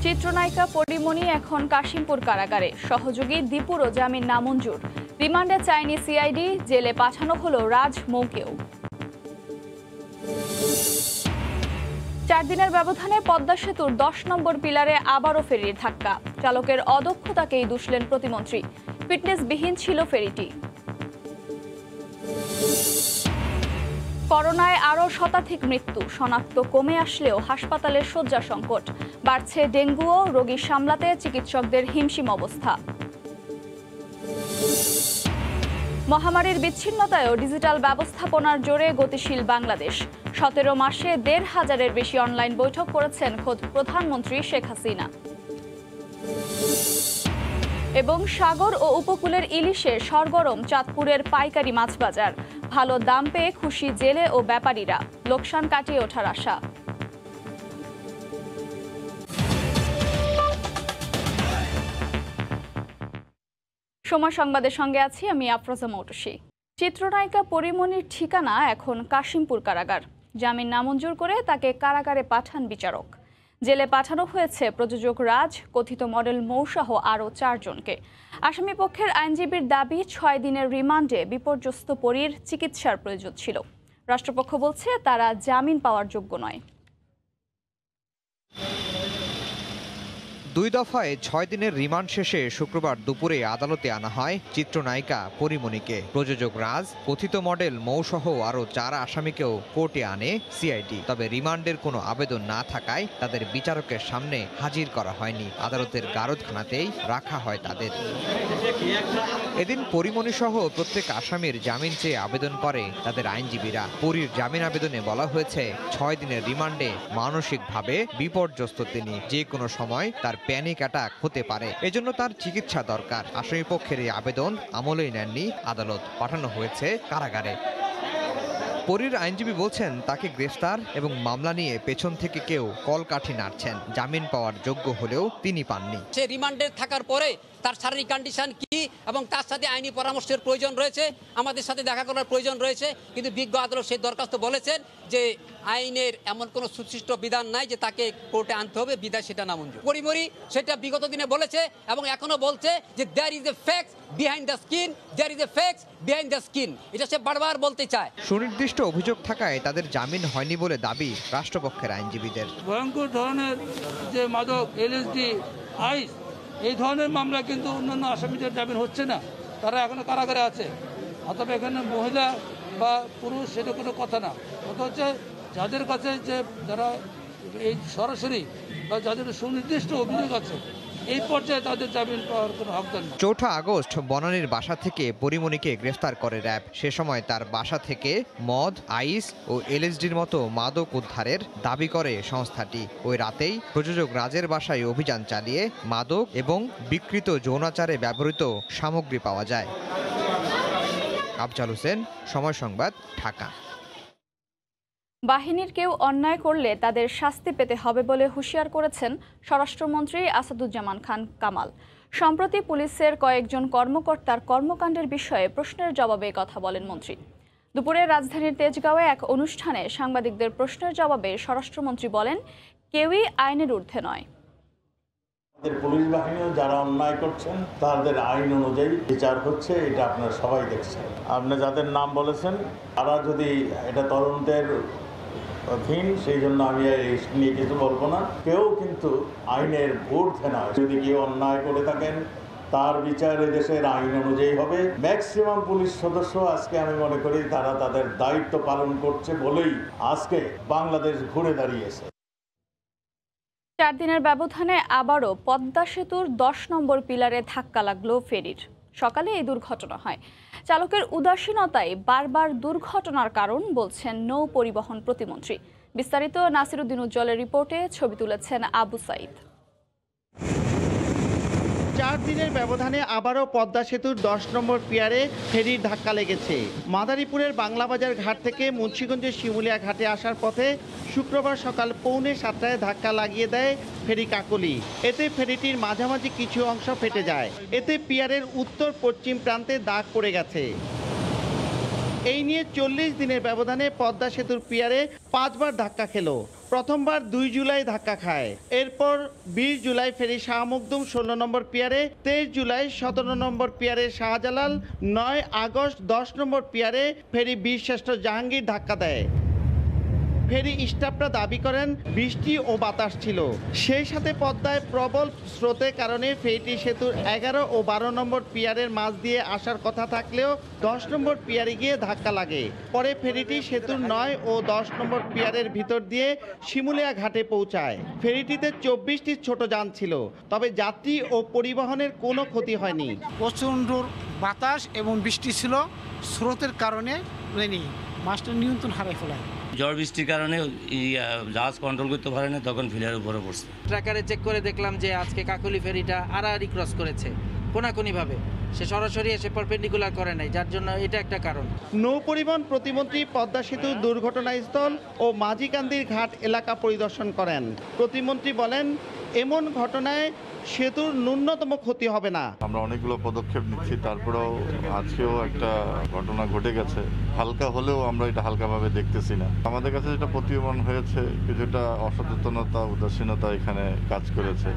চিত্রনায়িকা পরিমণি এখন কাশিমপুর কারাগারে, সহযোগী দীপুরও জামিন নামঞ্জুর। রিমান্ডে চায়নি সিআইডি, জেলে পাঠানো হলো রাজ মৌকেও। 4 দিনের ব্যবধানে পদ্মা সেতুর 10 নম্বর পিলারে আবারও ফেরির ধাক্কা। চালকের অদক্ষতাকেই দুষলেন প্রতিমন্ত্রী। ফিটনেসবিহীন ছিল ফেরিটি। করোনায় আরও শতাধিক মৃত্যু, শনাক্ত কমে আসলেও হাসপাতালের শয্যা সংকট। বাড়ছে ডেঙ্গুও, রোগী সামলাতে চিকিৎসকদের হিমশিম অবস্থা। মহামারীর বিচ্ছিন্নতায়ও ডিজিটাল ব্যবস্থাপনার জোরে গতিশীল বাংলাদেশ। 17 মাসে 1,500-এর বেশি অনলাইন বৈঠক করেছেন খোদ প্রধানমন্ত্রী শেখ হাসিনা। এবং সাগর ও উপকূলের ইলিশে সরগরম চাঁদপুরের পাইকারি মাছ বাজার। ভালো দাম পেয়ে খুশি জেলে ও ব্যাপারীরা, লোকসান কাটিয়ে ওঠার আশা। সময় সংবাদের সঙ্গে আছি আমি আফরোজা মৌটুসী। চিত্রনায়িকা পরিমণির ঠিকানা এখন কাশিমপুর কারাগার। জামিন নামঞ্জুর করে তাকে কারাগারে পাঠান বিচারক। জেলে পাঠানো হয়েছে প্রযোজক রাজ, কথিত মডেল মৌসহ আরও 4 জনকে। আসামি পক্ষের আইনজীবীর দাবি 6 দিনের রিমান্ডে বিপর্যস্ত পরীর চিকিৎসার প্রয়োজন ছিল। রাষ্ট্রপক্ষ বলছে তারা জামিন পাওয়ার যোগ্য নয়। 2 দফায় 6 দিনের রিমান্ড শেষে শুক্রবার দুপুরে আদালতে আনা হয় চিত্রনায়িকা পরিমণিকে। প্রযোজক রাজ, কথিত মডেল মৌসহ আরও 4 আসামিকেও কোর্টে আনে সিআইডি। তবে রিমান্ডের কোনো আবেদন না থাকায় তাদের বিচারকের সামনে হাজির করা হয়নি। আদালতের গারদখানাতেই রাখা হয় তাদের। এদিন পরিমণি সহ প্রত্যেক আসামির জামিন চেয়ে আবেদন করে তাদের আইনজীবীরা। পরীর জামিন আবেদনে বলা হয়েছে 6 দিনের রিমান্ডে মানসিকভাবে বিপর্যস্ত তিনি, যে কোনো সময় তার প্যানিক অ্যাটাক হতে পারে, এজন্য তার চিকিৎসা দরকার। আসামি পক্ষের এই আবেদন আমলেই নেননি আদালত, পাঠানো হয়েছে কারাগারে। পরীর আইনজীবী বলছেন তাকে গ্রেফতার এবং মামলা নিয়ে পেছন থেকে কেউ কলকাঠি নাড়ছেন। জামিন পাওয়ার যোগ্য হলেও তিনি পাননি। সে রিমান্ডে থাকার পরে তার শারীরিক কন্ডিশন কি এবং তার সাথে আইনি পরামর্শের প্রয়োজন রয়েছে, আমাদের সাথে দেখা করার প্রয়োজন রয়েছে। কিন্তু বিজ্ঞ আদালত সেই দরখাস্ত বলেছেন যে আইনের এমন কোনো সুনির্দিষ্ট বিধান নাই যে তাকে কোর্টে আনতে হবে, বিধায় সেটা নামঞ্জুর। পরিমণি সেটা বিগত দিনে বলেছে এবং এখনো বলছে যে there is a fact behind the skin, there is a fact behind the skin. এটা সে বারবার বলতে চায়। সুনির্দিষ্ট অভিযোগ থাকায় তাদের জামিন হয়নি বলে দাবি রাষ্ট্রপক্ষের আইনজীবীদের। ভয়ঙ্কর ধরনের যে মাদক, এলএসডি, আইস, এই ধরনের মামলা কিন্তু অন্যান্য আসামিদের জামিন হচ্ছে না, তারা এখনো কারাগারে আছে। অথবা এখানে মহিলা বা পুরুষ সেটা কোনো কথা না, কথা হচ্ছে যাদের কাছে যে যারা এই সরাসরি বা যাদের সুনির্দিষ্ট অভিযোগ আছে এই পর্যায়ে তাদের জামিন পাওয়ার কোনো হকদার নেই। 4 আগস্ট বনানীর বাসা থেকে পরিমণিকে গ্রেফতার করে র্যাব। সে সময় তার বাসা থেকে মদ, আইস ও এলএসডির মতো মাদক উদ্ধারের দাবি করে সংস্থাটি। ওই রাতেই প্রযোজক রাজের বাসায় অভিযান চালিয়ে মাদক এবং বিকৃত যৌনাচারে ব্যবহৃত সামগ্রী পাওয়া যায়। আফজাল হোসেন, সময় সংবাদ, ঢাকা। বাহিনীর কেউ অন্যায় করলে তাদের শাস্তি পেতে হবে বলে হুঁশিয়ার করেছেন স্বরাষ্ট্রমন্ত্রী আসাদুজ্জামান খান কামাল। সম্প্রতি পুলিশের কয়েকজন কর্মকর্তার কর্মকাণ্ডের বিষয়ে প্রশ্নের জবাবে কথা বলেন মন্ত্রী। দুপুরে রাজধানীর তেজগাঁওয়ে এক অনুষ্ঠানে সাংবাদিকদের প্রশ্নের জবাবে স্বরাষ্ট্রমন্ত্রী বলেন, কেউই আইনের ঊর্ধ্বে নয়। পুলিশ বাহিনীও যারা অন্যায় করছেন তাদের আইন অনুযায়ী বিচার হচ্ছে, এটা আপনারা সবাই দেখছেন। আপনি যাদের নাম বলেছেন তারা যদি এটা তদন্তের অধীন, সেই জন্য আমি নিয়ে কিছু বলবো না। কেউ কিন্তু আইনের ঊর্ধ্বে নয়। যদি কেউ অন্যায় করে থাকেন তার বিচার দেশের আইন অনুযায়ী হবে। ম্যাক্সিমাম পুলিশ সদস্য আজকে আমি মনে করি তারা তাদের দায়িত্ব পালন করছে বলেই আজকে বাংলাদেশ ঘুরে দাঁড়িয়েছে। 4 দিনের ব্যবধানে আবারও পদ্মা সেতুর 10 নম্বর পিলারে ধাক্কা লাগলো ফেরির। সকালে এই দুর্ঘটনা হয়। চালকের উদাসীনতায় বারবার দুর্ঘটনার কারণ বলছেন নৌ পরিবহন প্রতিমন্ত্রী। বিস্তারিত নাসিরউদ্দিন উজ্জ্বলের রিপোর্টে, ছবি তুলেছেন আবু সাইদ। 4 দিনের ব্যবধানে আবারও পদ্মা সেতুর 10 নম্বর পিয়ারে ফেরির ধাক্কা লেগেছে। মাদারীপুরের বাংলাবাজার ঘাট থেকে মুন্সিগঞ্জের শিমুলিয়া ঘাটে আসার পথে শুক্রবার সকাল 6:45-টায় ধাক্কা লাগিয়ে দেয় ফেরি কাকলি। এতে ফেরিটির মাঝামাঝি কিছু অংশ ফেটে যায়। এতে পিয়ারের উত্তর পশ্চিম প্রান্তে দাগ পড়ে গেছে। এই নিয়ে 40 দিনের ব্যবধানে পদ্মা সেতুর পিয়ারে 5 বার ধাক্কা খেল। প্রথমবার ২ জুলাই ধাক্কা খায়। এরপর ২০ জুলাই ফেরি শাহ মখদুম ১৬ নম্বর পিয়ারে, ২৩ জুলাই ১৭ নম্বর পিয়ারে শাহজালাল, ৯ আগস্ট ১০ নম্বর পিয়ারে ফেরি বীরশ্রেষ্ঠ জাহাঙ্গীর ধাক্কা দেয়। ফেরি স্টাফরা দাবি করেন বৃষ্টি ও বাতাস ছিল, সেই সাথে পদ্মায় প্রবল স্রোতের কারণে ফেরিটি সেতুর ১১ ও ১২ নম্বর পিয়ারের মাঝ দিয়ে আসার কথা থাকলেও ১০ নম্বর পিয়ারে গিয়ে ধাক্কা লাগে। পরে ফেরিটি সেতুর ৯ ও ১০ নম্বর পিয়ারের ভিতর দিয়ে শিমুলিয়া ঘাটে পৌঁছায়। ফেরিটিতে ২৪টি ছোট যান ছিল, তবে যাত্রী ও পরিবহনের কোনো ক্ষতি হয়নি। প্রচণ্ড বাতাস এবং বৃষ্টি ছিল, স্রোতের কারণে মাছটা নিয়ন্ত্রণ হারাই ফেলায়। ঝড় বৃষ্টির কারণে জাহাজ কন্ট্রোল করতে পারে না, তখন ফিলারের উপরে পড়ছে। ট্র্যাকারে চেক করে দেখলাম যে আজকে কাকলি ফেরিটা আড়াআড়ি ক্রস করেছে কোনাকুনিভাবে, সে সরাসরি এসে পারপেন্ডিকুলার করে নাই, যার জন্য এটা একটা কারণ। নৌ পরিবহন প্রতিমন্ত্রী পদ্মা সেতু দুর্ঘটনাস্থল ও মাঝিকান্দির ঘাট এলাকা পরিদর্শন করেন। প্রতিমন্ত্রী বলেন, এমন ঘটনায় সেতুর ন্যূনতম ক্ষতি হবে না। আমরা অনেকগুলো পদক্ষেপ নিচ্ছি, তারপরেও আজকেও একটা ঘটনা ঘটে গেছে। হালকা হলেও আমরা এটা হালকাভাবে দেখতেছি না। আমাদের কাছে যেটা প্রতীয়মান হয়েছে, কিছুটা অসচেতনতা, উদাসীনতা এখানে কাজ করেছে।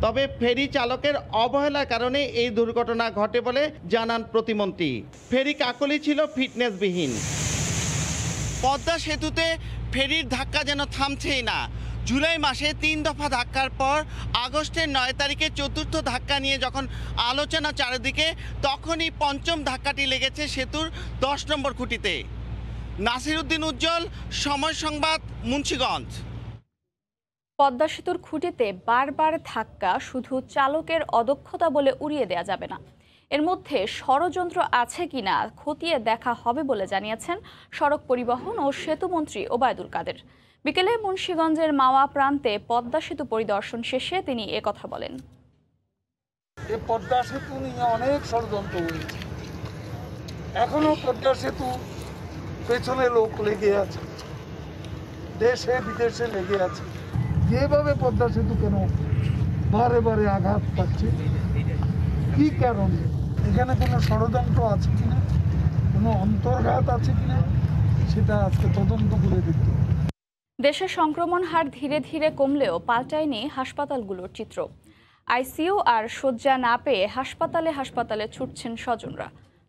তবে ফেরি চালকের অবহেলার কারণে এই দুর্ঘটনা ঘটে বলে জানান প্রতিমন্ত্রী। ফেরি কাকলি ছিল ফিটনেসবিহীন। পদ্মা সেতুতে ফেরির ধাক্কা যেন থামছেই না। জুলাই মাসে ৩ দফা ধাক্কার পর আগস্টের ৯ তারিখে চতুর্থ ধাক্কা নিয়ে যখন আলোচনা চারিদিকে, তখনই পঞ্চম ধাক্কাটি লেগেছে সেতুর ১০ নম্বর খুঁটিতে। নাসিরউদ্দিন উজ্জ্বল, সময় সংবাদ, মুন্সিগঞ্জ। পদ্মা সেতুর খুঁটিতে বারবার ধাক্কা শুধু চালকের অদক্ষতা বলে উড়িয়ে দেওয়া যাবে না। এর মধ্যে ষড়যন্ত্র আছে কিনা খতিয়ে দেখা হবে বলে জানিয়েছেন সড়ক পরিবহন ও সেতুমন্ত্রী ওবায়দুল কাদের। বিকেলে মুন্সিগঞ্জের মাওয়া প্রান্তে পদ্মা সেতু পরিদর্শন শেষে তিনি একথা বলেন। পদ্মা সেতু নিয়ে অনেক ষড়যন্ত্র হয়েছে, এখনো পদ্মা সেতু পেছনে লোক লেগে আছে, দেশে বিদেশে লেগে আছে। যেভাবে পদ্মা সেতু কেন বারে বারে আঘাত পাচ্ছে, কি কারণে? এখানে কোনো ষড়যন্ত্র আছে কিনা, কোনো অন্তর্ঘাত আছে কিনা, সেটা আজকে তদন্ত করে দেখতে হবে। দেশে সংক্রমণ হার ধীরে ধীরে কমলেও পাল্টায়নি হাসপাতালগুলোর চিত্র। আইসিইউ আর শয্যা না পেয়ে হাসপাতালে ছুটছেন স্বজনরা।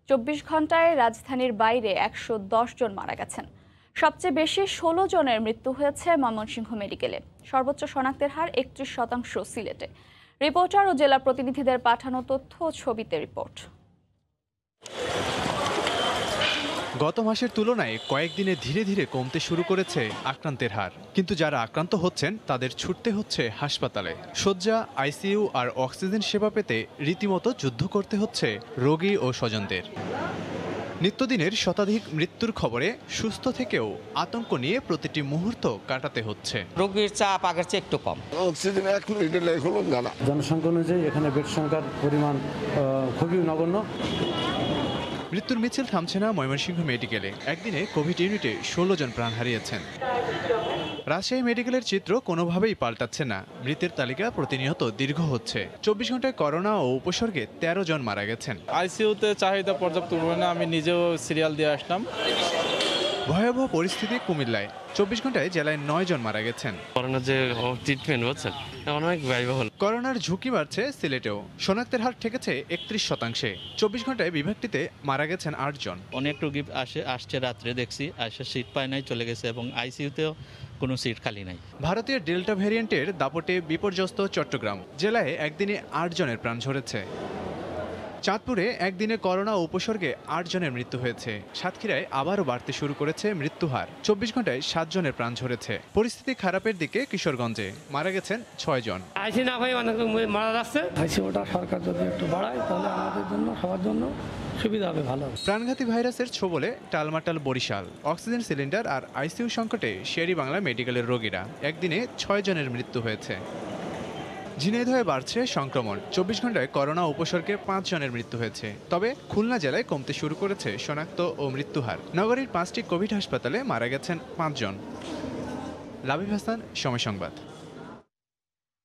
২৪ ঘন্টায় রাজধানীর বাইরে ১১০ জন মারা গেছেন। সবচেয়ে বেশি ১৬ জনের মৃত্যু হয়েছে ময়মনসিংহ মেডিকেলে। সর্বোচ্চ শনাক্তের হার ৩১% সিলেটে। রিপোর্টার ও জেলা প্রতিনিধিদের পাঠানো তথ্য ও ছবিতে রিপোর্ট। গত মাসের তুলনায় কয়েকদিনে ধীরে ধীরে কমতে শুরু করেছে আক্রান্তের হার, কিন্তু যারা আক্রান্ত হচ্ছেন তাদের ছুটতে হচ্ছে হাসপাতালে। শয্যা, আইসিইউ আর অক্সিজেন সেবা পেতে রীতিমতো যুদ্ধ করতে হচ্ছে রোগী ও স্বজনদের। নিত্যদিনের শতাধিক মৃত্যুর খবরে সুস্থ থেকেও আতঙ্ক নিয়ে প্রতিটি মুহূর্ত কাটাতে হচ্ছে। রোগীর চাপ আগের চেয়ে একটু কম। অক্সিজেন জনসংখ্যা অনুযায়ী এখানে বেড সংখ্যার পরিমাণ খুবই নগণ্য। মৃত্যুর মিছিল থামছে না ময়মনসিংহ মেডিকেলে। একদিনে কোভিড ইউনিটে ১৬ জন প্রাণ হারিয়েছেন। রাজশাহী মেডিকেলের চিত্র কোনোভাবেই পাল্টাচ্ছে না। মৃতের তালিকা প্রতিনিয়ত দীর্ঘ হচ্ছে। ২৪ ঘন্টায় করোনা ও উপসর্গে ১৩ জন মারা গেছেন। আইসিইউতে চাহিদা পর্যাপ্ত না, আমি নিজেও সিরিয়াল দিয়ে আসলাম। ভয়াবহ পরিস্থিতি কুমিল্লায়। ২৪ ঘন্টায় জেলায় ৯ জন মারা গেছেন। করোনার যে ট্রিটমেন্ট হচ্ছে অনেক ব্যয়বহুল। করোনার ঝুঁকি বাড়ছে সিলেটেও। শনাক্তের হার ঠেকেছে ৩১%। ২৪ ঘন্টায় বিভাগটিতে মারা গেছেন ৮ জন। অনেক রোগী আসছে রাত্রে, দেখছি আসে সিট পায় নাই, চলে গেছে, এবং আইসিইউতেও কোনো সিট খালি নাই। ভারতীয় ডেল্টা ভ্যারিয়েন্টের দাপটে বিপর্যস্ত চট্টগ্রাম জেলায় একদিনে ৮ জনের প্রাণ ঝরেছে। চাঁদপুরে একদিনে করোনা উপসর্গে ৮ জনের মৃত্যু হয়েছে। সাতক্ষীরায় আবারও বাড়তে শুরু করেছে মৃত্যুহার। ২৪ ঘন্টায় ৭ জনের প্রাণ ঝরেছে। পরিস্থিতি খারাপের দিকে কিশোরগঞ্জে, মারা গেছেন 6 জন। আইসি না ভাই অনেক মারা যাচ্ছে। আইসিইউটা সরকার যদি একটু বাড়ায় তাহলে আমাদের জন্য, সবার জন্য সুবিধা হবে, ভালো। প্রাণঘাতী ভাইরাসের ছোবলে টালমাটাল বরিশাল। অক্সিজেন সিলিন্ডার আর আইসিইউ সংকটে শেরি বাংলা মেডিকেলের রোগীরা। একদিনে 6 জনের মৃত্যু হয়েছে। ঝিনাইদহে বাড়ছে সংক্রমণ। ২৪ ঘন্টায় করোনা উপসর্গে ৫ জনের মৃত্যু হয়েছে। তবে খুলনা জেলায় কমতে শুরু করেছে শনাক্ত ও মৃত্যুহার। নগরীর ৫টি কোভিড হাসপাতালে মারা গেছেন ৫ জন। লাবিব হাসান, সময় সংবাদ।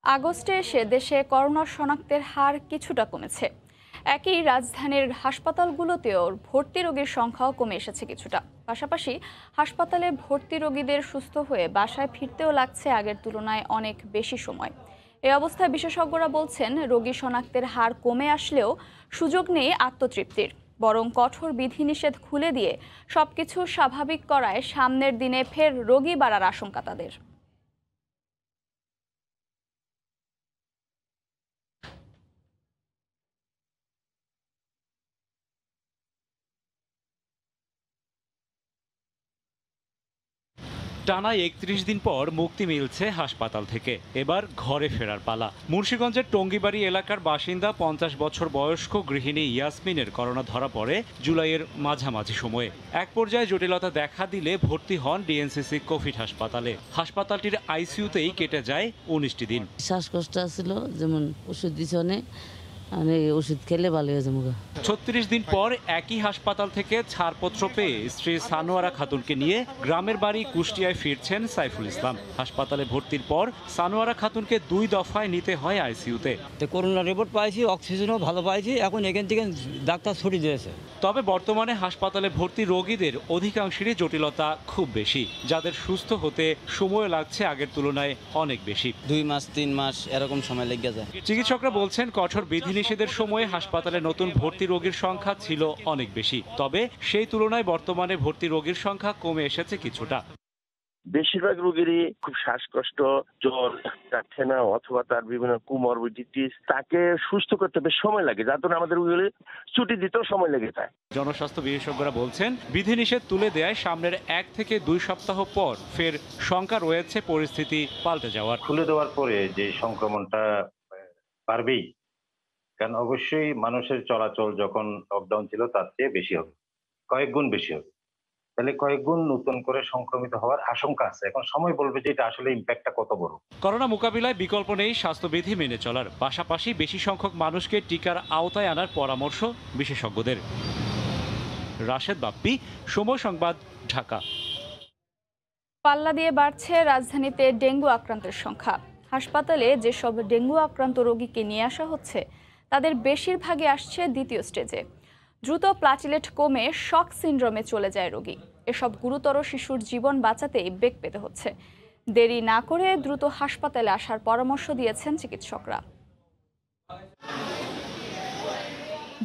আগস্টে এসে দেশে করোনা শনাক্তের হার কিছুটা কমেছে। একই রাজধানীর হাসপাতালগুলোতেও ভর্তি রোগীর সংখ্যাও কমে এসেছে কিছুটা। পাশাপাশি হাসপাতালে ভর্তি রোগীদের সুস্থ হয়ে বাসায় ফিরতেও লাগছে আগের তুলনায় অনেক বেশি সময়। এই অবস্থায় বিশেষজ্ঞরা বলছেন, রোগী শনাক্তের হার কমে আসলেও সুযোগ নেই আত্মতৃপ্তির, বরং কঠোর বিধিনিষেধ খুলে দিয়ে সবকিছু স্বাভাবিক করায় সামনের দিনে ফের রোগী বাড়ার আশঙ্কা তাদের। টানা ৩১ দিন পর মুক্তি মিলছে হাসপাতাল থেকে, এবার ঘরে ফেরার পালা। মুন্সিগঞ্জের টঙ্গিবাড়ি এলাকার বাসিন্দা ৫০ বছর বয়স্ক গৃহিণী ইয়াসমিনের করোনা ধরা পড়ে জুলাইয়ের মাঝামাঝি সময়ে। এক পর্যায়ে জটিলতা দেখা দিলে ভর্তি হন ডিএনসিসি কোভিড হাসপাতালে। হাসপাতালটির আইসিইউতেই কেটে যায় ১৯টি দিন। শ্বাসকষ্ট ছিল, যেমন ওষুধ দিছে অনেক, ওষুধ খেলে ভালো হয়ে যাবো। ৩৬ দিন পর একই হাসপাতাল থেকে ছাড়পত্র পেয়ে স্ত্রী সানোয়ারা খাতুনকে নিয়ে গ্রামের বাড়ি কুষ্টিয়ায় ফিরছেন সাইফুল ইসলাম। হাসপাতালে ভর্তির পর সানোয়ারা খাতুনকে ২ দফায় নিতে হয় আইসিইউতে। করোনা রিপোর্ট পাইছি, অক্সিজেনও ভালো পাইছি, এখন এখান থেকে ডাক্তার ছুটি দিয়েছে। তবে বর্তমানে হাসপাতালে ভর্তি রোগীদের অধিকাংশেরই জটিলতা খুব বেশি, যাদের সুস্থ হতে সময় লাগছে আগের তুলনায় অনেক বেশি। ২ মাস ৩ মাস এরকম সময় লেগে যায়। চিকিৎসকরা বলছেন, কঠোর বিধিনিষেধের সময়ে হাসপাতালে নতুন ভর্তি রোগীর সংখ্যা ছিল অনেক বেশি, তবে সেই তুলনায় বর্তমানে ভর্তি রোগীর সংখ্যা কমে এসেছে কিছুটা। বেশিরভাগ রোগীরই খুব শ্বাসকষ্ট, জ্বর যাচ্ছে না, অথবা তার বিভিন্ন কুমরবিডিটিস, তাকে সুস্থ করতে বেশ সময় লাগে, যার জন্য আমাদের রোগীগুলি ছুটি দিতেও সময় লেগে যায়। জনস্বাস্থ্য বিশেষজ্ঞরা বলছেন, বিধিনিষেধ তুলে দেয় সামনের ১ থেকে ২ সপ্তাহ পর ফের শঙ্কা রয়েছে পরিস্থিতি পাল্টে যাওয়ার। খুলে দেওয়ার পরে যে সংক্রমণটা বাড়বেই, কারণ অবশ্যই মানুষের চলাচল যখন লকডাউন ছিল তার চেয়ে বেশি হবে, কয়েক গুণ বেশি হবে। তাহলে কয়েক গুণ নতুন করে সংক্রমিত হওয়ার আশঙ্কা আছে। এখন সময় বলবে যে এটা আসলে ইম্প্যাক্টটা কত বড়। করোনা মোকাবিলায় বিকল্প নেই স্বাস্থ্যবিধি মেনে চলার, পাশাপাশি বেশি সংখ্যক মানুষকে টিকার আওতায় আনার পরামর্শ বিশেষজ্ঞদের। রাশেদ বাপ্পি, সময় সংবাদ, ঢাকা। পাল্লা দিয়ে বাড়ছে রাজধানীতে ডেঙ্গু আক্রান্তের সংখ্যা। হাসপাতালে যেসব ডেঙ্গু আক্রান্ত রোগীকে নিয়ে আসা হচ্ছে তাদের বেশিরভাগই আসছে দ্বিতীয় স্টেজে। দ্রুত প্লাটিলেট কমে শক সিন্ড্রোমে চলে যায় রোগী। এসব গুরুতর শিশুর জীবন বাঁচাতেই বেগ পেতে হচ্ছে। দেরি না করে দ্রুত হাসপাতালে আসার পরামর্শ দিয়েছেন চিকিৎসকরা।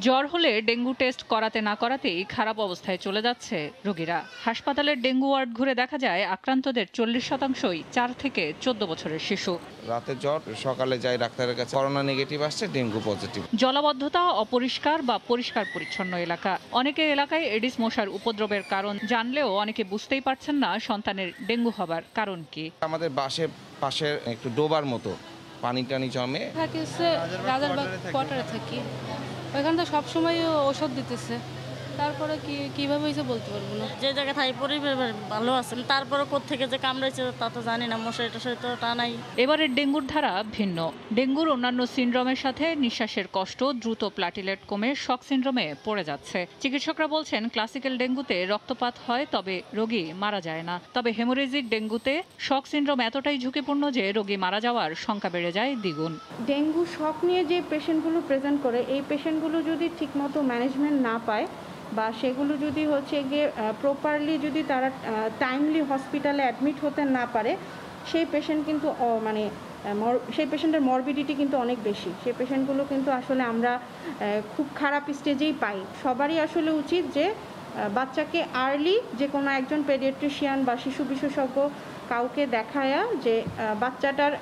জ্বর হলে ডেঙ্গু টেস্ট করাতে না করাতেই খারাপ অবস্থায় চলে যাচ্ছে রোগীরা। হাসপাতালের ডেঙ্গু ওয়ার্ড ঘুরে দেখা যায় আক্রান্তদের 40%ই 4 থেকে 14 বছরের শিশু। রাতে জ্বর, সকালে যাই ডাক্তারের কাছে, করোনা নেগেটিভ আসছে, ডেঙ্গু পজিটিভ। জলাবদ্ধতা, অপরিষ্কার বা পরিষ্কার পরিচ্ছন্ন এলাকা। অনেকে এলাকায় এডিস মশার উপদ্রবের কারণ জানলেও অনেকে বুঝতেই পারছেন না সন্তানের ডেঙ্গু হবার কারণ কি। আমাদের পাশে একটু ডোবার মতো পানি টানি জমে থাকে, রাজারবাগ কোয়ার্টারে থাকি, ওইখানে তো সবসময় ওষুধ দিতেছে, তারপরে কিভাবে হয়েছে বলতে পারবো না। যে জায়গায় থাই পরিবেশ ভালো আছে, তারপরে কোত্থেকে যে কামড়াইছে তা তো জানি না, মশারি টশারি তো টানাই। এবারের ডেঙ্গুর ধারা ভিন্ন। ডেঙ্গুর অন্যান্য সিনড্রোমের সাথে নিঃশ্বাসের কষ্ট, দ্রুত প্লাটিলেট কমে শক সিনড্রোমে পড়ে যাচ্ছে। চিকিৎসকরা বলছেন, ক্লাসিক্যাল ডেঙ্গুতে রক্তপাত হয়, তবে রোগী মারা যায় না। তবে হেমোরেজিক ডেঙ্গুতে শক সিনড্রোম এতটাই ঝুঁকিপূর্ণ যে রোগী মারা যাওয়ার সংখ্যা বেড়ে যায় দ্বিগুণ। ডেঙ্গু শক নিয়ে যে পেশেন্টগুলো প্রেজেন্ট করে, এই পেশেন্টগুলো যদি ঠিকমতো ম্যানেজমেন্ট না পায় বা সেগুলো যদি গিয়ে প্রপারলি যদি তারা টাইমলি হসপিটালে অ্যাডমিট হতে না পারে, সেই পেশেন্ট কিন্তু সেই পেশেন্টের মরবিডিটি কিন্তু অনেক বেশি। সেই পেশেন্টগুলো কিন্তু আসলে আমরা খুব খারাপ স্টেজেই পাই। সবারই আসলে উচিত যে বাচ্চাকে আর্লি যে কোনো একজন পেডিয়াট্রিশিয়ান বা শিশু বিশেষজ্ঞ কাউকে দেখায়া যে বাচ্চাটার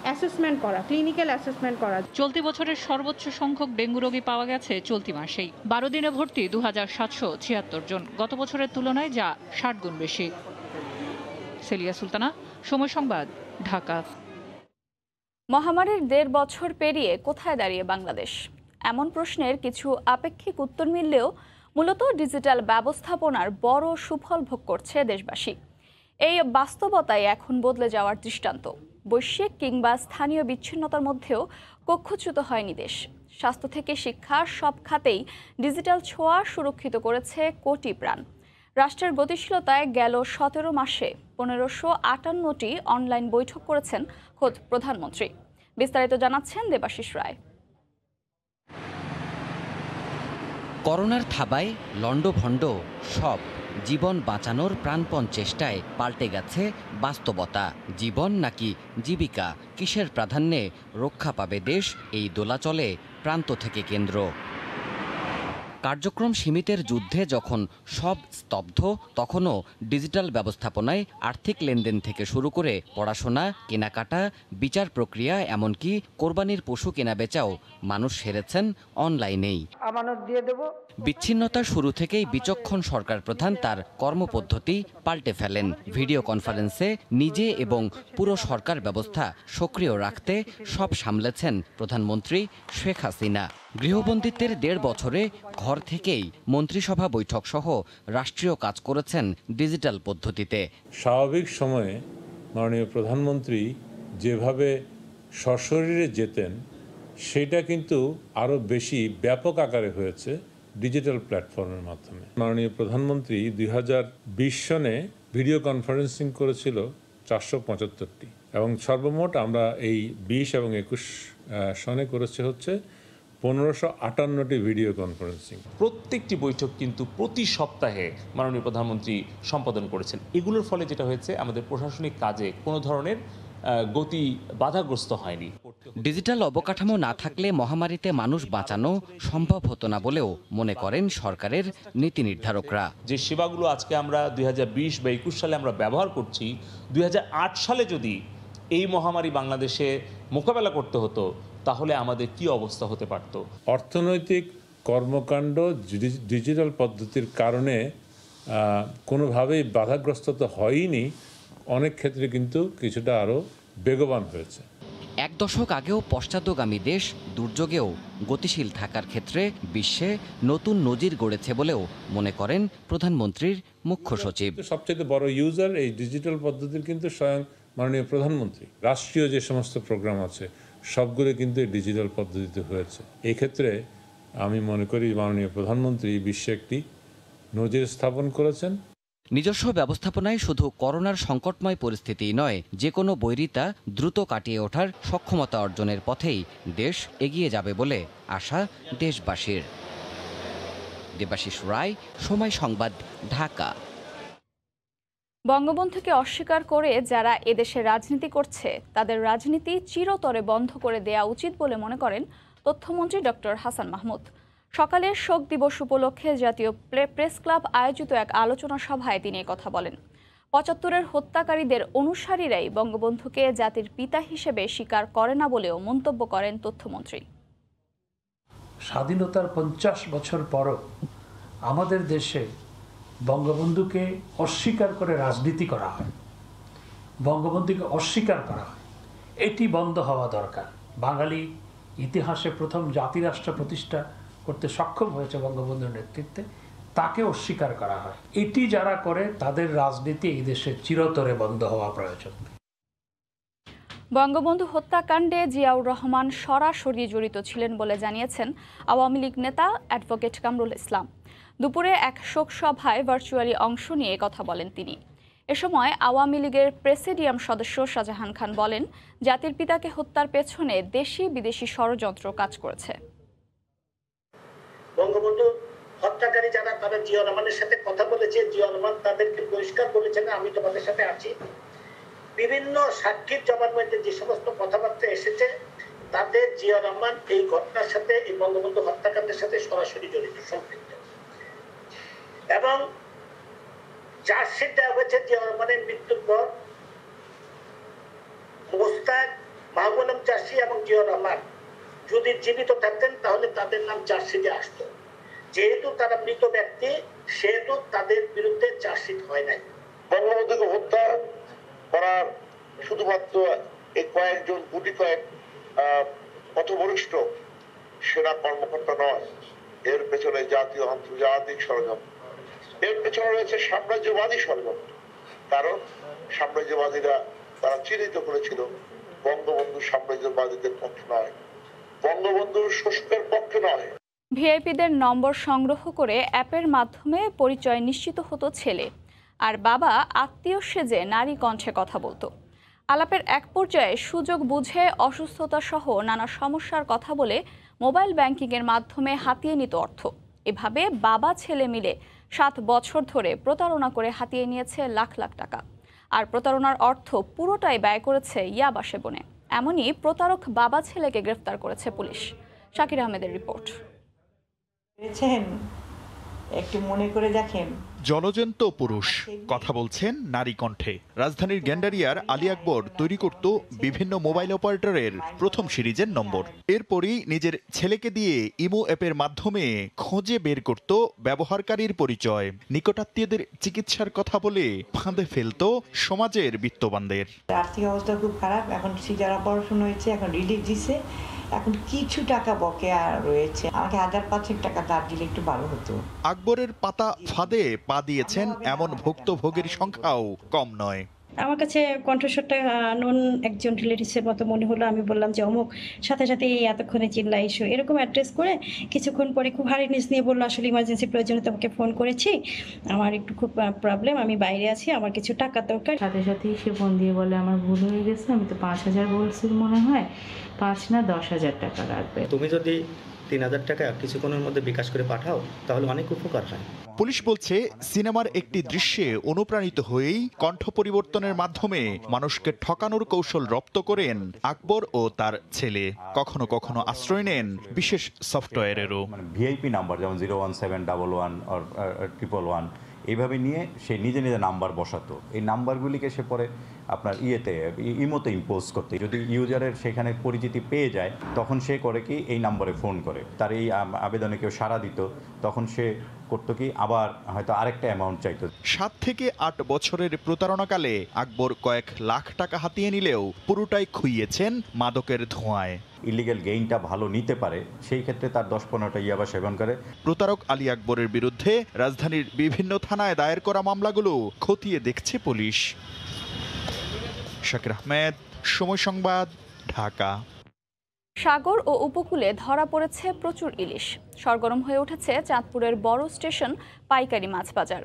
অ্যাসেসমেন্ট করা, ক্লিনিক্যাল অ্যাসেসমেন্ট করা। চলতি বছরের সর্বোচ্চ সংখ্যক ডেঙ্গু রোগী পাওয়া গেছে চলতি মাসেই। 12 দিনে ভর্তি 2776 জন, গত বছরের তুলনায় যা 60 গুণ বেশি। সেলিয়া সুলতানা, সময় সংবাদ, ঢাকা। মহামারীর 1.5 বছর পেরিয়ে কোথায় দাঁড়িয়ে বাংলাদেশ? এমন প্রশ্নের কিছু আপেক্ষিক উত্তর মিললেও মূলত ডিজিটাল ব্যবস্থাপনার বড় সুফল ভোগ করছে দেশবাসী। এই বাস্তবতায় এখন বদলে যাওয়ার দৃষ্টান্ত। বৈশ্বিক কিংবা স্থানীয় বিচ্ছিন্নতার মধ্যেও কক্ষচ্যুত হয়নি দেশ। স্বাস্থ্য থেকে শিক্ষা, সব খাতেই ডিজিটাল ছোঁয়া সুরক্ষিত করেছে কোটি প্রাণ। রাষ্ট্রের গতিশীলতায় গেল 17 মাসে 1558টি অনলাইন বৈঠক করেছেন খোদ প্রধানমন্ত্রী। বিস্তারিত জানাচ্ছেন দেবাশিস রায়। করোনার থাবায় লন্ডভন্ড সব, জীবন বাঁচানোর প্রাণপণ চেষ্টায় পাল্টে গেছে বাস্তবতা। জীবন নাকি জীবিকা, কিসের প্রাধান্যে রক্ষা পাবে দেশ, এই দোলাচলে প্রান্ত থেকে কেন্দ্র। কার্যক্রম সীমিতের যুদ্ধে যখন সব স্তব্ধ, তখনও ডিজিটাল ব্যবস্থাপনায় আর্থিক লেনদেন থেকে শুরু করে পড়াশোনা, কেনাকাটা, বিচার প্রক্রিয়া, এমনকি কোরবানির পশু কেনাবেচাও মানুষ সেরেছেন অনলাইনেই। বিচ্ছিন্নতার শুরু থেকেই বিচক্ষণ সরকার প্রধান তার কর্মপদ্ধতি পাল্টে ফেলেন। ভিডিও কনফারেন্সে নিজে এবং পুরো সরকার ব্যবস্থা সক্রিয় রাখতে সব সামলেছেন প্রধানমন্ত্রী শেখ হাসিনা। গৃহবন্দিত্বের 1.5 বছরে ঘর থেকেই মন্ত্রিসভা বৈঠক সহ রাষ্ট্রীয় কাজ করেছেন ডিজিটাল পদ্ধতিতে। স্বাভাবিক সময়ে মাননীয় প্রধানমন্ত্রী যেভাবে সশরীরে যেতেন, সেটা কিন্তু আরও বেশি ব্যাপক আকারে হয়েছে ডিজিটাল প্ল্যাটফর্মের মাধ্যমে। মাননীয় প্রধানমন্ত্রী 2020 সনে ভিডিও কনফারেন্সিং করেছিল 475টি, এবং সর্বমোট আমরা এই 20 এবং 21 সনে করেছে হচ্ছে 1558টি ভিডিও কনফারেন্সিং। প্রত্যেকটি বৈঠক কিন্তু প্রতি সপ্তাহে মাননীয় প্রধানমন্ত্রী সম্পাদন করেছেন। এগুলোর ফলে যেটা হয়েছে, আমাদের প্রশাসনিক কাজে কোনো ধরনের গতি বাধাগ্রস্ত হয়নি। ডিজিটাল অবকাঠামো না থাকলে মহামারীতে মানুষ বাঁচানো সম্ভব হতো না বলেও মনে করেন সরকারের নীতি নির্ধারকরা। যে সেবাগুলো আজকে আমরা 2020 বা 21 সালে আমরা ব্যবহার করছি, 2008 সালে যদি এই মহামারী বাংলাদেশে মোকাবেলা করতে হতো, তাহলে আমাদের কি অবস্থা হতে পারত। অর্থনৈতিক কর্মকাণ্ড ডিজিটাল পদ্ধতির কারণে কোনোভাবেই বাধাগ্রস্ত তো হয়নি, অনেক ক্ষেত্রে কিন্তু কিছুটা আরও বেগবান হয়েছে। 1 দশক আগেও পশ্চাৎগামী দেশ দুর্যোগেও গতিশীল থাকার ক্ষেত্রে বিশ্বে নতুন নজির গড়েছে বলেও মনে করেন প্রধানমন্ত্রীর মুখ্য সচিব। সবচেয়ে বড় ইউজার এই ডিজিটাল পদ্ধতির কিন্তু স্বয়ং মাননীয় প্রধানমন্ত্রী। রাষ্ট্রীয় যে সমস্ত প্রোগ্রাম আছে সবগুলো কিন্তু ডিজিটাল পদ্ধতিতে হয়েছে। এই ক্ষেত্রে আমি মনে করি মাননীয় প্রধানমন্ত্রী বিশ্বে একটি নজির স্থাপন করেছেন। নিজস্ব ব্যবস্থাপনায় শুধু করোনার সংকটময় পরিস্থিতি নয়, যে কোনো বৈরিতা দ্রুত কাটিয়ে ওঠার সক্ষমতা অর্জনের পথেই দেশ এগিয়ে যাবে বলে আশা দেশবাসীর। দেবাশিস রায়, সময় সংবাদ, ঢাকা। বঙ্গবন্ধুকে অস্বীকার করে যারা এদেশে রাজনীতি করছে, তাদের রাজনীতি চিরতরে বন্ধ করে দেয়া উচিত বলে মনে করেন তথ্যমন্ত্রী ডক্টর হাসান মাহমুদ। সকালে শোক দিবস উপলক্ষে জাতীয় প্রেস ক্লাব আয়োজিত এক আলোচনা সভায় তিনি কথা বলেন। ৭৫-এর হত্যাকারীদের অনুসারীরাই বঙ্গবন্ধুকে জাতির পিতা হিসেবে স্বীকার করে না বলেও মন্তব্য করেন তথ্যমন্ত্রী। স্বাধীনতার 50 বছর পরও আমাদের দেশে বঙ্গবন্ধুকে অস্বীকার করে রাজনীতি করা হয়, বঙ্গবন্ধুকে অস্বীকার করা হয়, এটি বন্ধ হওয়া দরকার। বাঙালি ইতিহাসে প্রথম জাতিরাষ্ট্র প্রতিষ্ঠা করতে সক্ষম হয়েছে বঙ্গবন্ধুর নেতৃত্বে, তাকে অস্বীকার করা হয়। এটি যারা করে তাদের রাজনীতি এই দেশে চিরতরে বন্ধ হওয়া প্রয়োজন। বঙ্গবন্ধু হত্যাকাণ্ডে জিয়াউর রহমান সরাসরি জড়িত ছিলেন বলে জানিয়েছেন আওয়ামী লীগ নেতা অ্যাডভোকেট কামরুল ইসলাম। দুপুরে এক শোক সভায় ভার্চুয়ালি অংশ নিয়ে কথা বলেন তিনি। এ সময় আওয়ামী লীগের প্রেসিডিয়াম সদস্য শাহজাহান খান বলেন, জাতির পিতাকে হত্যার পেছনে দেশি বিদেশি ষড়যন্ত্র কাজ করেছে। বঙ্গবন্ধু হত্যাকারী যারা, তারা জিয়াউর রহমানের সাথে কথা বলেছে, জিয়াউর রহমান তাদেরকে পরিষ্কার বলেছেন আমি তোমাদের সাথে আছি। বিভিন্ন সাক্ষীর জবানবন্দিতে যে সমস্ত কথাবার্তা এসেছে, তাতে জিয়াউর রহমান এই ঘটনার সাথে, এই বঙ্গবন্ধু হত্যাকাণ্ডের সাথে সরাসরি জড়িত, সম্পৃক্ত। এবং চার্জশিট দেওয়া হয়েছে জিয়াউর রহমানের মৃত্যুর পর মোস্তাক, মাহবুব আলম চাষী এবং জিয়াউর রহমান যদি জীবিত থাকতেন তাহলে তাদের নাম চার্জশিটে আসতো। যেহেতু তারা মৃত ব্যক্তি, সেহেতু তাদের বিরুদ্ধে চার্জশিট হয় নাই। বঙ্গবন্ধুকে হত্যা করার শুধুমাত্র এই কয়েকজন গুটি কয়েক পথভ্রষ্ট সেনা কর্মকর্তা নয়, এর পেছনে জাতীয় আন্তর্জাতিক ষড়যন্ত্র, এর পেছনে রয়েছে সাম্রাজ্যবাদী ষড়যন্ত্র। কারণ সাম্রাজ্যবাদীরা তারা চিহ্নিত করেছিল বঙ্গবন্ধু সাম্রাজ্যবাদীদের পক্ষে নয়, বঙ্গবন্ধুর শোষকের পক্ষে নয়। ভিআইপিদের নম্বর সংগ্রহ করে অ্যাপের মাধ্যমে পরিচয় নিশ্চিত হতো ছেলে, আর বাবা আত্মীয় সেজে নারী কণ্ঠে কথা বলতো। আলাপের এক পর্যায়ে সুযোগ বুঝে অসুস্থতা সহ নানা সমস্যার কথা বলে মোবাইল ব্যাংকিংয়ের মাধ্যমে হাতিয়ে নিত অর্থ। এভাবে বাবা ছেলে মিলে 7 বছর ধরে প্রতারণা করে হাতিয়ে নিয়েছে লাখ লাখ টাকা। আর প্রতারণার অর্থ পুরোটাই ব্যয় করেছে ইয়াবা সেবনে। এমনই প্রতারক বাবা ছেলেকে গ্রেফতার করেছে পুলিশ। শাকির আহমেদের রিপোর্ট। একটু মনে করে দেখেন, জলজন্ত পুরুষ কথা বলছেন নারী কণ্ঠে। রাজধানীর গ্যান্ডারিয়ার আলী আকবর তৈরি করত বিভিন্ন মোবাইল অপারেটরের প্রথম সিরিজের নম্বর। এরপরই নিজের ছেলেকে দিয়ে ইমো অ্যাপের মাধ্যমে খোঁজে বের করত ব্যবহারকারীর পরিচয়। নিকটাত্মীয়দের চিকিৎসার কথা বলে ফাঁদে ফেলত সমাজের বিত্তবানদের। আর্থিক অবস্থা খুব খারাপ, এখন সিজার অপারেশন হয়েছে, এখন রিলিফ দিছে, এখন কিছু টাকা বকেয়া রয়েছে, আমাকে 1000-500 টাকা ধার দিলে একটু ভালো হতো। আকবরের পাতা ফাঁদে পা দিয়েছেন এমন ভুক্তভোগীর সংখ্যাও কম নয়। আমার কাছে কণ্ঠস্বরটা নন একজন রিলেটিভসের মতো মনে হলো। আমি বললাম যে অমুক, সাথে সাথে এই এতক্ষণে চিল্লা এসো, এরকম অ্যাড্রেস করে কিছুক্ষণ পরে খুব হারিনেস নিয়ে বললো আসলে ইমার্জেন্সি প্রয়োজনে তোমাকে ফোন করেছি, আমার একটু খুব প্রবলেম, আমি বাইরে আছি, আমার কিছু টাকা দরকার। সাথে সাথেই সে ফোন দিয়ে বলে আমার ভুল হয়ে গেছে, আমি তো 5000 বলছি, মনে হয় 5 না 10,000 টাকা লাগবে। তুমি যদি 3000 টাকা কিছুক্ষণের মধ্যে বিকাশ করে পাঠাও তাহলে অনেক উপকার হয়। পুলিশ বলছে সিনেমার একটি দৃশ্যে অনুপ্রাণিত হয়েই কণ্ঠ পরিবর্তনের মাধ্যমে মানুষকে ঠকানোর কৌশল রপ্ত করেন আকবর ও তার ছেলে। কখনো কখনো আশ্রয় নেন বিশেষ সফটওয়্যারেরও। ভিআইপি নাম্বার যেমন 01711 or 111 এইভাবে নিয়ে সে নিজে নিজে নাম্বার বসাতো। এই নাম্বারগুলিকে সে পরে আপনার ইমোতে ইম্পোজ করতে, যদি ইউজারের সেখানে পরিচিতি পেয়ে যায় তখন সে করে কি এই নাম্বারে ফোন করে, তার এই আবেদনে কেউ সাড়া দিত, তখন সে করতো কি আবার হয়তো আরেকটা অ্যামাউন্ট চাইতো। 7 থেকে 8 বছরের প্রতারণাকালে আকবর কয়েক লাখ টাকা হাতিয়ে নিলেও পুরোটাই খুইয়েছেন মাদকের ধোঁয়ায়। ইলিগ্যাল গেইনটা ভালো নিতে পারে, সেই ক্ষেত্রে তার 10-15টা ইয়াবা সেবন করে। প্রতারক আলী আকবরের বিরুদ্ধে রাজধানীর বিভিন্ন থানায় দায়ের করা মামলাগুলো খতিয়ে দেখছে পুলিশ। শাকির আহমেদ, সময় সংবাদ, ঢাকা। সাগর ও উপকূলে ধরা পড়েছে প্রচুর ইলিশ। সরগরম হয়ে উঠেছে চাঁদপুরের বড় স্টেশন পাইকারি মাছ বাজার।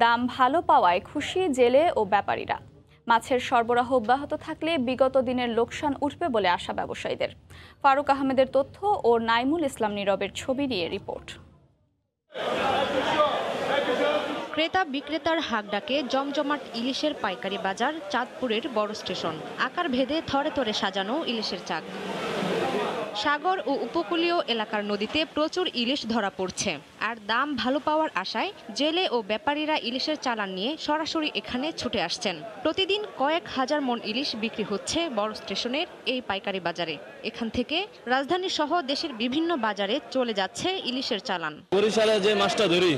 দাম ভালো পাওয়ায় খুশি জেলে ও ব্যাপারীরা। মাছের সরবরাহ অব্যাহত থাকলে বিগত দিনের লোকসান উঠবে বলে আশা ব্যবসায়ীদের। ফারুক আহমেদের তথ্য ও নাইমুল ইসলাম নীরবের ছবি নিয়ে রিপোর্ট। ক্রেতা বিক্রেতার হাক ডাকে জমজমাট ইলিশের পাইকারি বাজার চাঁদপুরের বড় স্টেশন। আকার ভেদে থরে থরে সাজানো ইলিশের চাক। সাগর ও উপকূলীয় এলাকার নদীতে প্রচুর ইলিশ ধরা পড়ছে, আর দাম ভালো পাওয়ার আশায় জেলে ও ব্যাপারীরা ইলিশের চালান নিয়ে সরাসরি এখানে ছুটে আসছেন। প্রতিদিন কয়েক হাজার মন ইলিশ বিক্রি হচ্ছে বড় স্টেশনের এই পাইকারি বাজারে। এখান থেকে রাজধানী সহ দেশের বিভিন্ন বাজারে চলে যাচ্ছে ইলিশের চালান। বরিশালে যে মাছটা ধরি,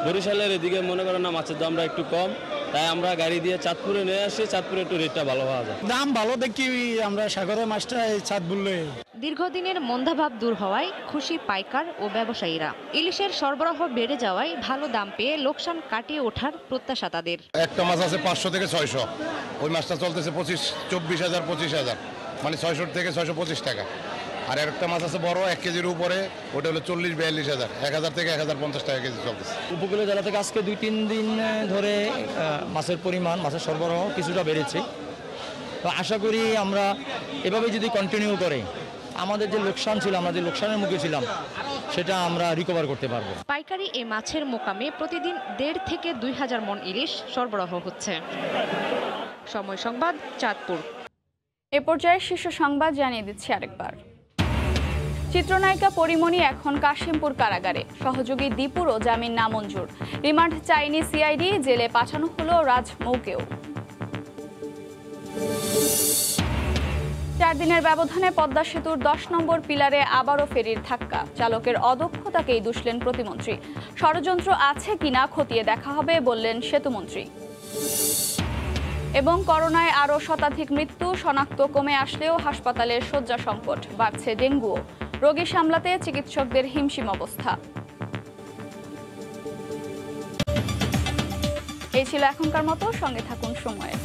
বরিশালের এদিকে মনে করেন না মাছের দামটা একটু কম, তাই আমরা গাড়ি দিয়ে চাঁদপুরে নিয়ে আসি। চাঁদপুরে একটু রেটটা ভালো পাওয়া যায়, দাম ভালো দেখি আমরা সাগরের মাছটা চাঁদ বললে। দীর্ঘদিনের মন্দাভাব দূর হওয়ায় খুশি পাইকার ও ব্যবসায়ীরা। ইলিশের সরবরাহ বেড়ে যাওয়ায় ভালো দাম পেয়ে লোকসান কাটিয়ে ওঠার প্রত্যাশা তাদের। একটা মাছ আছে 500 থেকে 600, ওই মাছটা চলতেছে 24,000 25,000, মানে 600 থেকে 625 টাকা। আর একটা মাছ আছে বড় 1 কেজির উপরে, ওটা হলো 40-42,000, 1000 থেকে 1050 টাকা কেজি চলতেছে। উপকূলীয় জেলা থেকে আজকে 2-3 দিন ধরে মাছের পরিমাণ, মাছের সরবরাহ কিছুটা বেড়েছে। তো আশা করি আমরা এভাবে যদি কন্টিনিউ করে আমাদের যে লোকসান ছিল, আমরা যে লোকসানের মুখে ছিলাম, সেটা আমরা রিকভার করতে পারবো। পাইকারি এই মাছের মোকামে প্রতিদিন 1.5 থেকে 2,000 মন ইলিশ সরবরাহ হচ্ছে। সময় সংবাদ, চাঁদপুর। এ পর্যায়ে শীর্ষ সংবাদ জানিয়ে দিচ্ছি আরেকবার। চিত্রনায়িকা পরিমণি এখন কাশিমপুর কারাগারে। সহযোগী দীপুরও জামিন নামঞ্জুর। রিমান্ড চাইনি সিআইডি, জেলে পাঠানো হলো রাজমৌকেও। 4 দিনের ব্যবধানে পদ্মা সেতুর 10 নম্বর পিলারে আবারও ফেরির ধাক্কা। চালকের অদক্ষতাকেই দুষলেন প্রতিমন্ত্রী। ষড়যন্ত্র আছে কিনা খতিয়ে দেখা হবে বললেন সেতুমন্ত্রী। এবং করোনায় আরও শতাধিক মৃত্যু, শনাক্ত কমে আসলেও হাসপাতালের শয্যা সংকট। বাড়ছে ডেঙ্গুও। রোগী সামলাতে চিকিৎসকদের হিমশিম অবস্থা। এই ছিল এখনকার মতো, সঙ্গে থাকুন সময়ের।